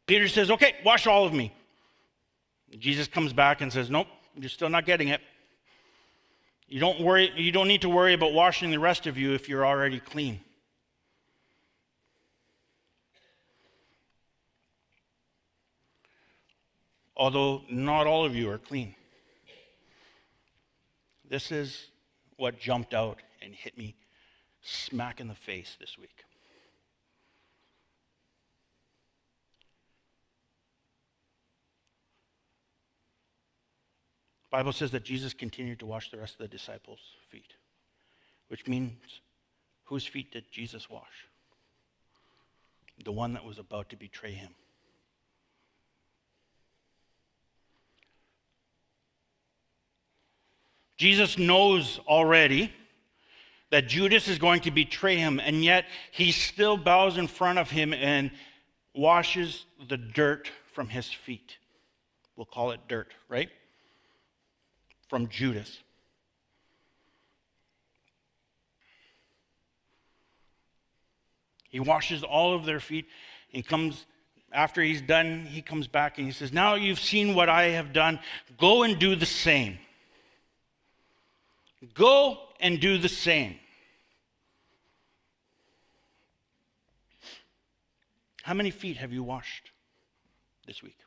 Peter says, okay, wash all of me. Jesus comes back and says, nope, you're still not getting it. You don't need to worry about washing the rest of you if you're already clean. Although not all of you are clean. This is what jumped out and hit me smack in the face this week. The Bible says that Jesus continued to wash the rest of the disciples' feet, which means whose feet did Jesus wash? The one that was about to betray him. Jesus knows already that Judas is going to betray him, and yet he still bows in front of him and washes the dirt from his feet. We'll call it dirt, right? From Judas. He washes all of their feet. He comes, after he's done, he comes back and he says, now you've seen what I have done. Go and do the same. Go and do the same. How many feet have you washed this week?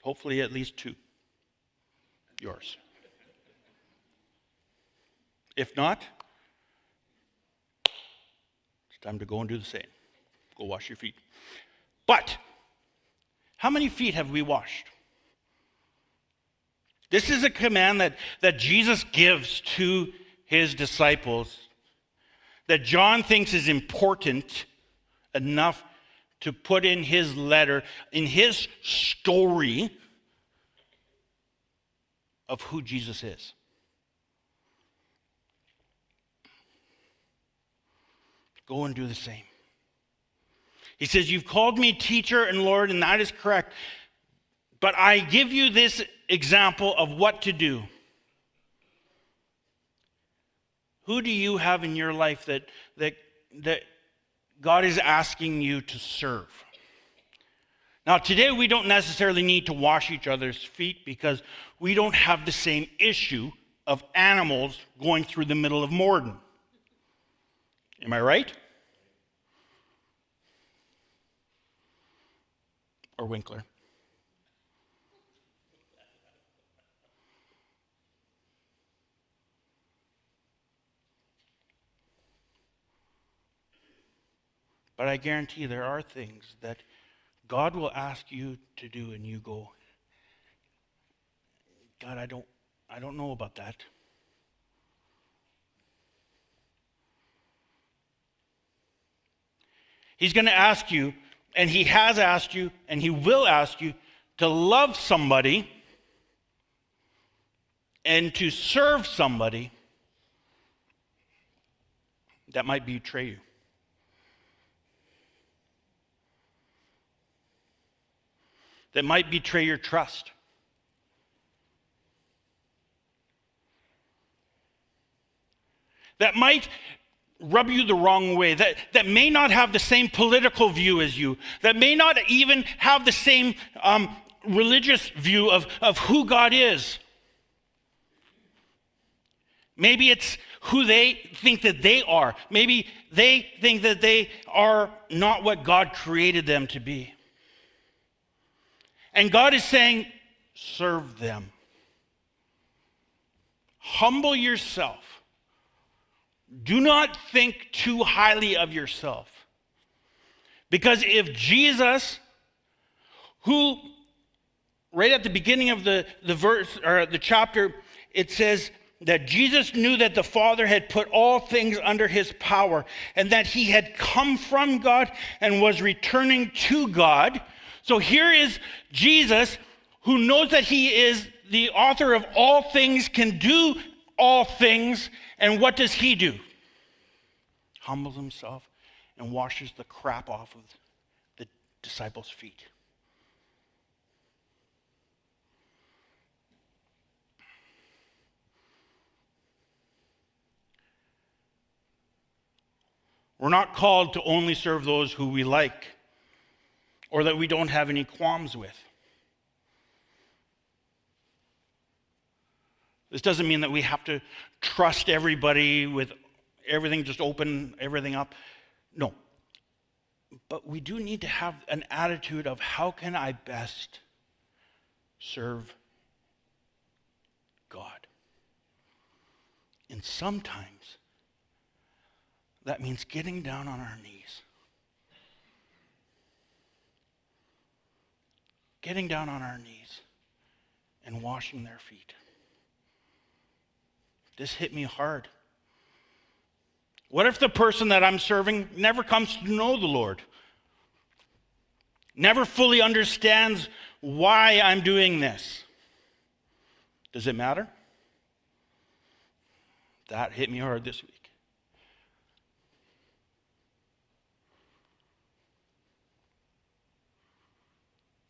Hopefully at least 2. Yours. If not, it's time to go and do the same. Go wash your feet. But how many feet have we washed? This is a command that Jesus gives to his disciples that John thinks is important enough to put in his letter, in his story of who Jesus is. Go and do the same. He says, you've called me teacher and Lord, and that is correct. But I give you this example of what to do. Who do you have in your life that God is asking you to serve? Now, today we don't necessarily need to wash each other's feet because we don't have the same issue of animals going through the middle of Morden. Am I right? Or Winkler? But I guarantee there are things that God will ask you to do and you go, God, I don't know about that. He's going to ask you, and he has asked you, and he will ask you to love somebody and to serve somebody that might betray you. That might betray your trust. That might rub you the wrong way, that may not have the same political view as you, that may not even have the same religious view of who God is. Maybe it's who they think that they are. Maybe they think that they are not what God created them to be. And God is saying, serve them. Humble yourself. Do not think too highly of yourself. Because if Jesus, who, right at the beginning of the verse or the chapter, it says that Jesus knew that the Father had put all things under his power and that he had come from God and was returning to God. So here is Jesus, who knows that he is the author of all things, can do all things, and what does he do? Humbles himself and washes the crap off of the disciples' feet. We're not called to only serve those who we like or that we don't have any qualms with. This doesn't mean that we have to trust everybody with everything, just open everything up. No. But we do need to have an attitude of how can I best serve God? And sometimes that means getting down on our knees. Getting down on our knees and washing their feet. This hit me hard. What if the person that I'm serving never comes to know the Lord? Never fully understands why I'm doing this? Does it matter? That hit me hard this week.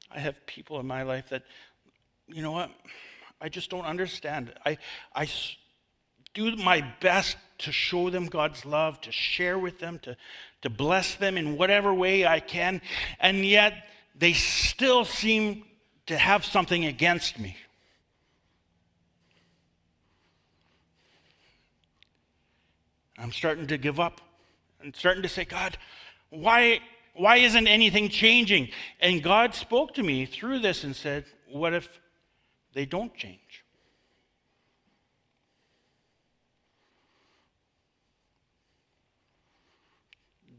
I have people in my life that, you know what, I just don't understand. I do my best to show them God's love, to share with them, to bless them in whatever way I can, and yet they still seem to have something against me. I'm starting to give up. I'm starting to say, God, why isn't anything changing? And God spoke to me through this and said, what if they don't change?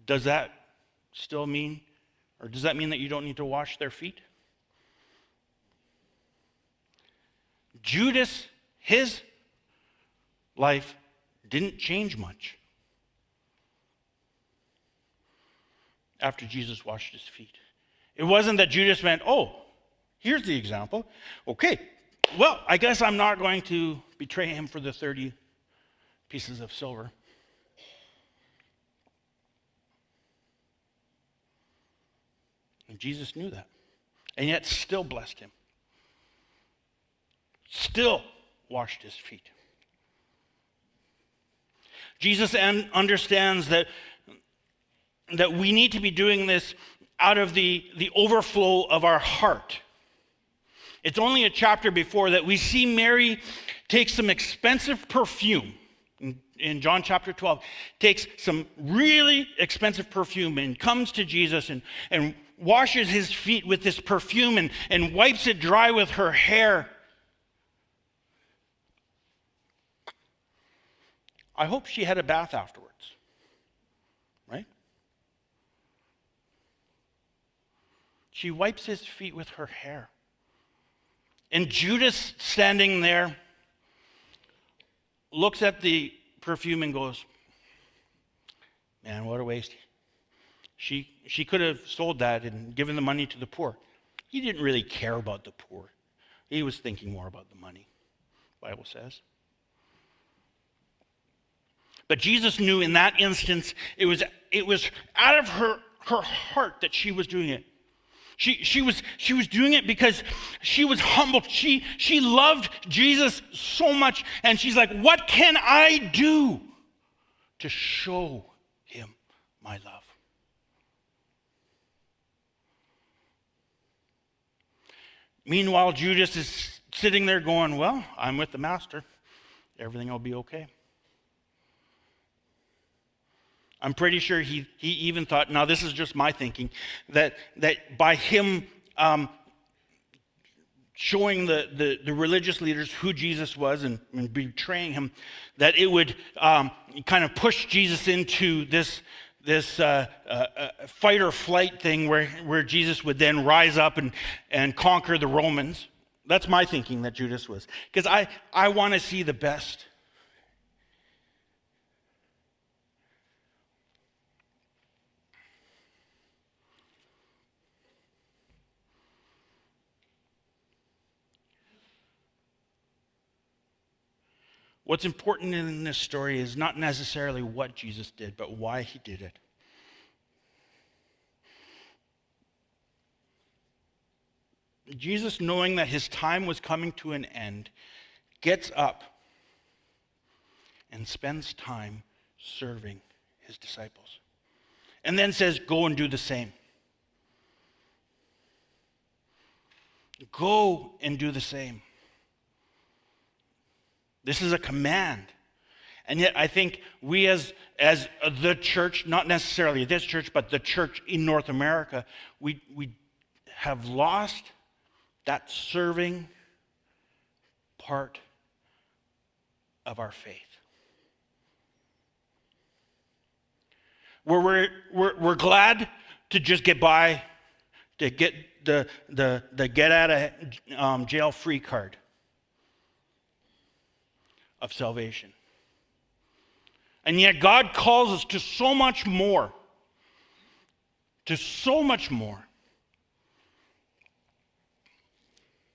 Does that still mean, or does that mean that you don't need to wash their feet? Judas, his life didn't change much after Jesus washed his feet. It wasn't that Judas went, oh, here's the example. Okay, well, I guess I'm not going to betray him for the 30 pieces of silver. And Jesus knew that, and yet still blessed him. Still washed his feet. Jesus understands that we need to be doing this out of the overflow of our heart. It's only a chapter before that we see Mary take some expensive perfume. In John chapter 12, takes some really expensive perfume and comes to Jesus and washes his feet with this perfume and wipes it dry with her hair. I hope she had a bath afterwards, right? She wipes his feet with her hair. And Judas, standing there, looks at the perfume and goes, man, what a waste. She could have sold that and given the money to the poor. He didn't really care about the poor. He was thinking more about the money, the Bible says. But Jesus knew in that instance, it was out of her heart that she was doing it. She was doing it because she was humbled. She loved Jesus so much, and she's like, what can I do to show him my love? Meanwhile, Judas is sitting there going, well, I'm with the master. Everything will be okay. I'm pretty sure he even thought, now this is just my thinking, that by him showing the religious leaders who Jesus was and betraying him, that it would kind of push Jesus into this fight or flight thing where Jesus would then rise up and conquer the Romans. That's my thinking that Judas was. Because I want to see the best. What's important in this story is not necessarily what Jesus did, but why he did it. Jesus, knowing that his time was coming to an end, gets up and spends time serving his disciples. and then says, go and do the same. Go and do the same. This is a command. And yet I think we as the church, not necessarily this church, but the church in North America, we have lost that serving part of our faith. Where we're glad to just get by, to get the get out of jail free card of salvation. And yet God calls us to so much more. To so much more.